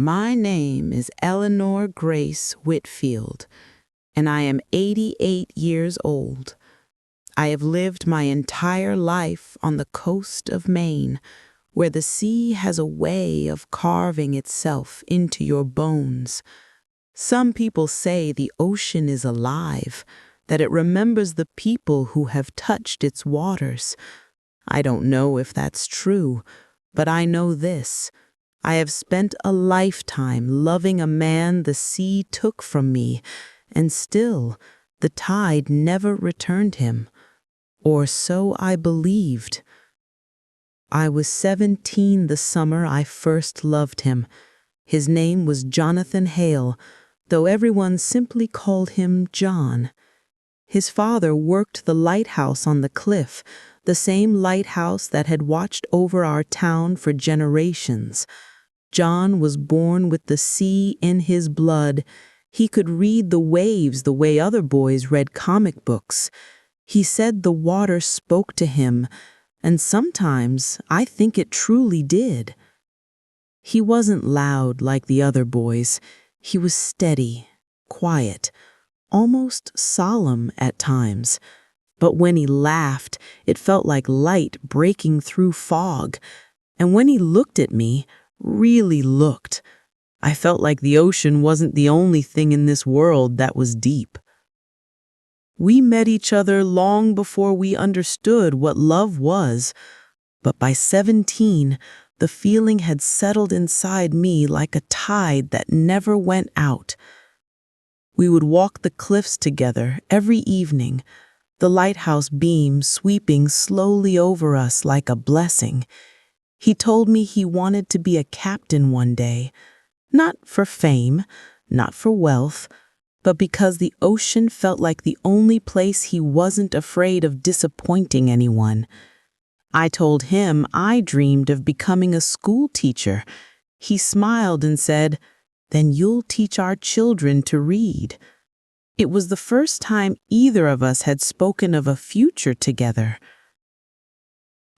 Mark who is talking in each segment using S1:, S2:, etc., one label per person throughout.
S1: My name is Eleanor Grace Whitfield, and I am 88 years old. I have lived my entire life on the coast of Maine, where the sea has a way of carving itself into your bones. Some people say the ocean is alive, that it remembers the people who have touched its waters. I don't know if that's true, but I know this. I have spent a lifetime loving a man the sea took from me, and still the tide never returned him. Or so I believed. I was 17 the summer I first loved him. His name was Jonathan Hale, though everyone simply called him John. His father worked the lighthouse on the cliff, the same lighthouse that had watched over our town for generations. John was born with the sea in his blood. He could read the waves the way other boys read comic books. He said the water spoke to him, and sometimes I think it truly did. He wasn't loud like the other boys. He was steady, quiet, almost solemn at times. But when he laughed, it felt like light breaking through fog. And when he looked at me, really looked, I felt like the ocean wasn't the only thing in this world that was deep. We met each other long before we understood what love was, but by 17, the feeling had settled inside me like a tide that never went out. We would walk the cliffs together every evening, the lighthouse beam sweeping slowly over us like a blessing. He told me he wanted to be a captain one day, not for fame, not for wealth, but because the ocean felt like the only place he wasn't afraid of disappointing anyone. I told him I dreamed of becoming a school teacher. He smiled and said, "Then you'll teach our children to read." It was the first time either of us had spoken of a future together.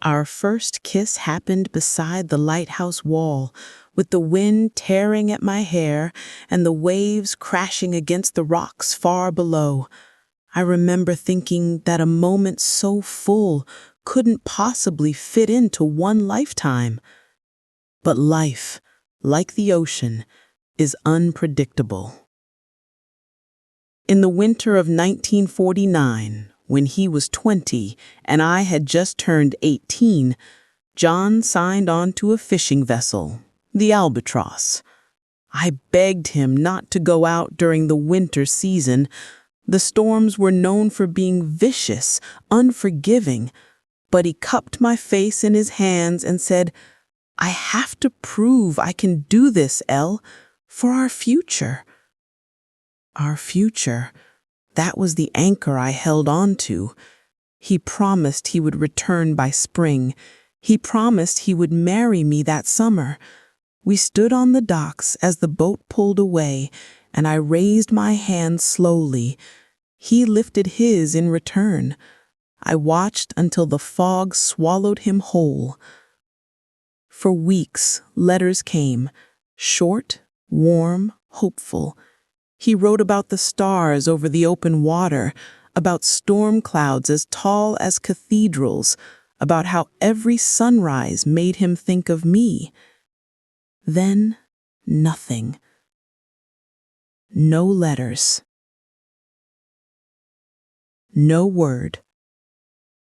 S1: Our first kiss happened beside the lighthouse wall, with the wind tearing at my hair and the waves crashing against the rocks far below. I remember thinking that a moment so full couldn't possibly fit into one lifetime. But life, like the ocean, is unpredictable. In the winter of 1949, when he was 20 and I had just turned 18, John signed on to a fishing vessel, the Albatross. I begged him not to go out during the winter season. The storms were known for being vicious, unforgiving, but he cupped my face in his hands and said, "I have to prove I can do this, El, for our future." Our future. That was the anchor I held on to. He promised he would return by spring. He promised he would marry me that summer. We stood on the docks as the boat pulled away, and I raised my hand slowly. He lifted his in return. I watched until the fog swallowed him whole. For weeks, letters came, short, warm, hopeful. He wrote about the stars over the open water, about storm clouds as tall as cathedrals, about how every sunrise made him think of me. Then, nothing. No letters. No word.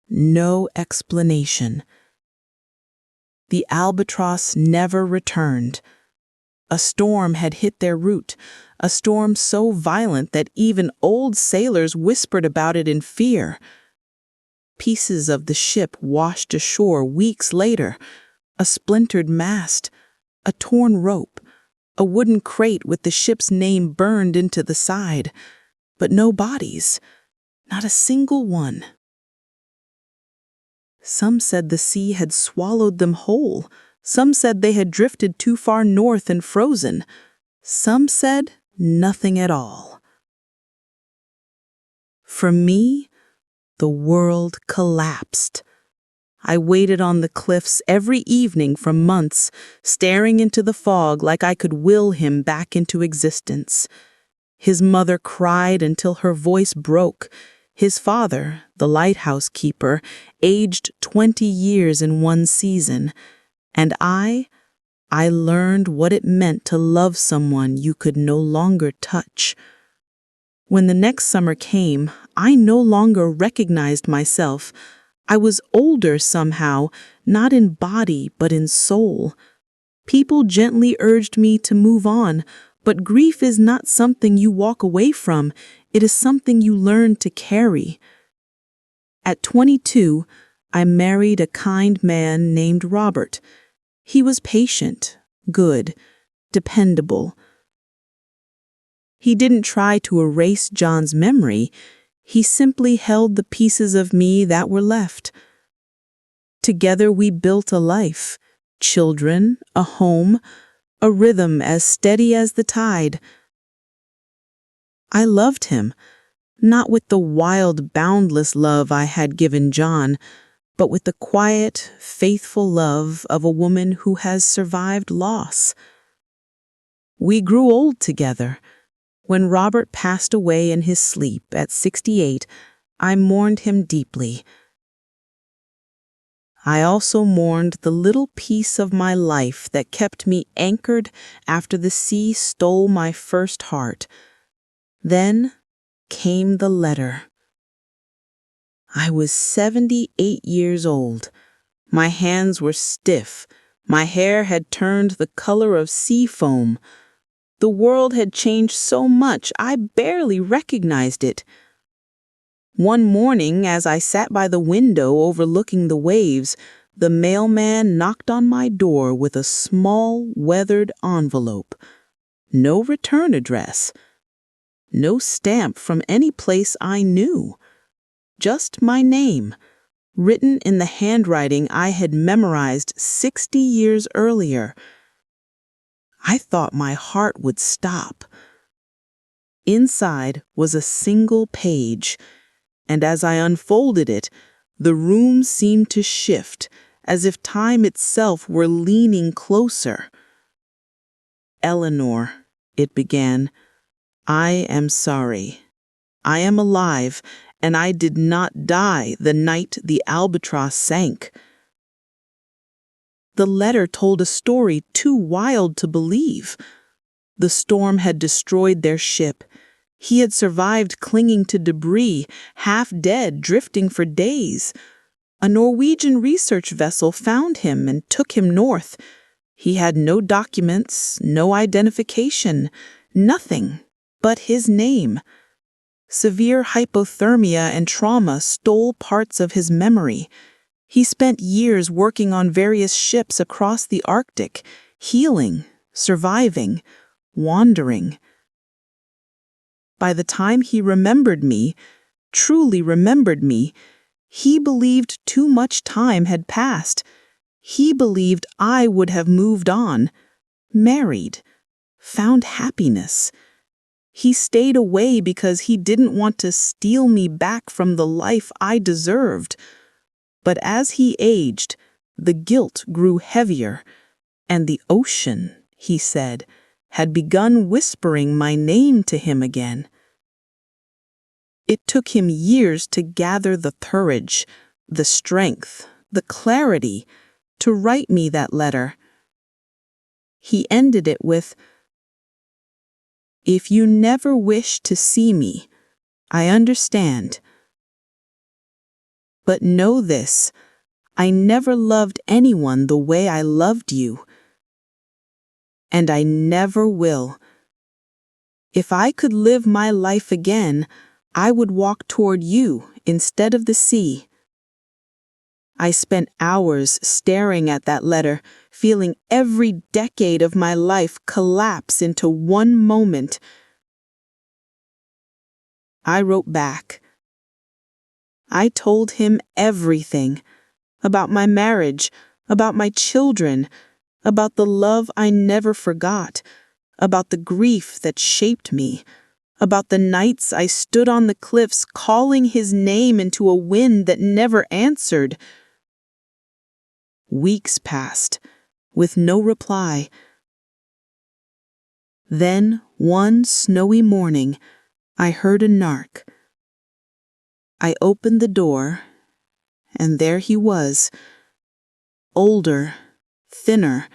S1: No explanation. The Albatross never returned. A storm had hit their route, a storm so violent that even old sailors whispered about it in fear. Pieces of the ship washed ashore weeks later, a splintered mast, a torn rope, a wooden crate with the ship's name burned into the side, but no bodies, not a single one. Some said the sea had swallowed them whole. Some said they had drifted too far north and frozen. Some said nothing at all. For me, the world collapsed. I waited on the cliffs every evening for months, staring into the fog like I could will him back into existence. His mother cried until her voice broke. His father, the lighthouse keeper, aged 20 years in one season. And I learned what it meant to love someone you could no longer touch. When the next summer came, I no longer recognized myself. I was older somehow, not in body but in soul. People gently urged me to move on, but grief is not something you walk away from. It is something you learn to carry. At 22, I married a kind man named Robert. He was patient, good, dependable. He didn't try to erase John's memory. He simply held the pieces of me that were left. Together we built a life, children, a home, a rhythm as steady as the tide. I loved him, not with the wild, boundless love I had given John, but with the quiet, faithful love of a woman who has survived loss. We grew old together. When Robert passed away in his sleep at 68, I mourned him deeply. I also mourned the little piece of my life that kept me anchored after the sea stole my first heart. Then came the letter. I was 78 years old. My hands were stiff. My hair had turned the color of sea foam. The world had changed so much, I barely recognized it. One morning, as I sat by the window overlooking the waves, the mailman knocked on my door with a small, weathered envelope. No return address. No stamp from any place I knew. Just my name, written in the handwriting I had memorized 60 years earlier. I thought my heart would stop. Inside was a single page, and as I unfolded it, the room seemed to shift, as if time itself were leaning closer. Eleanor, it began, I am sorry. I am alive, and I did not die the night the albatross sank. The letter told a story too wild to believe. The storm had destroyed their ship. He had survived clinging to debris, half dead, drifting for days. A Norwegian research vessel found him and took him north. He had no documents, no identification, nothing but his name. Severe hypothermia and trauma stole parts of his memory. He spent years working on various ships across the Arctic, healing, surviving, wandering. By the time he remembered me, truly remembered me, he believed too much time had passed. He believed I would have moved on, married, found happiness. He stayed away because he didn't want to steal me back from the life I deserved. But as he aged, the guilt grew heavier, and the ocean, he said, had begun whispering my name to him again. It took him years to gather the courage, the strength, the clarity to write me that letter. He ended it with, "If you never wish to see me, I understand. But know this, I never loved anyone the way I loved you. And I never will. If I could live my life again, I would walk toward you instead of the sea." I spent hours staring at that letter, feeling every decade of my life collapse into one moment. I wrote back. I told him everything, about my marriage, about my children, about the love I never forgot, about the grief that shaped me, about the nights I stood on the cliffs calling his name into a wind that never answered. Weeks passed, with no reply. Then, one snowy morning, I heard a nark. I opened the door, and there he was, older, thinner,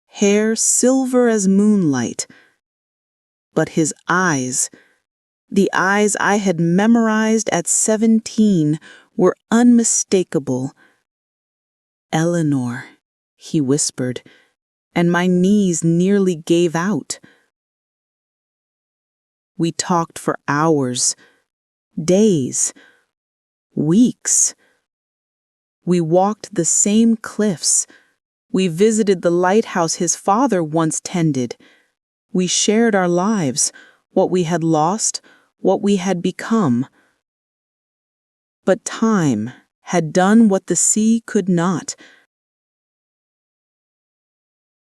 S1: hair silver as moonlight. But his eyes, the eyes I had memorized at 17, were unmistakable. "Eleanor," he whispered, and my knees nearly gave out. We talked for hours, days, weeks. We walked the same cliffs. We visited the lighthouse his father once tended. We shared our lives, what we had lost, what we had become. But time had done what the sea could not.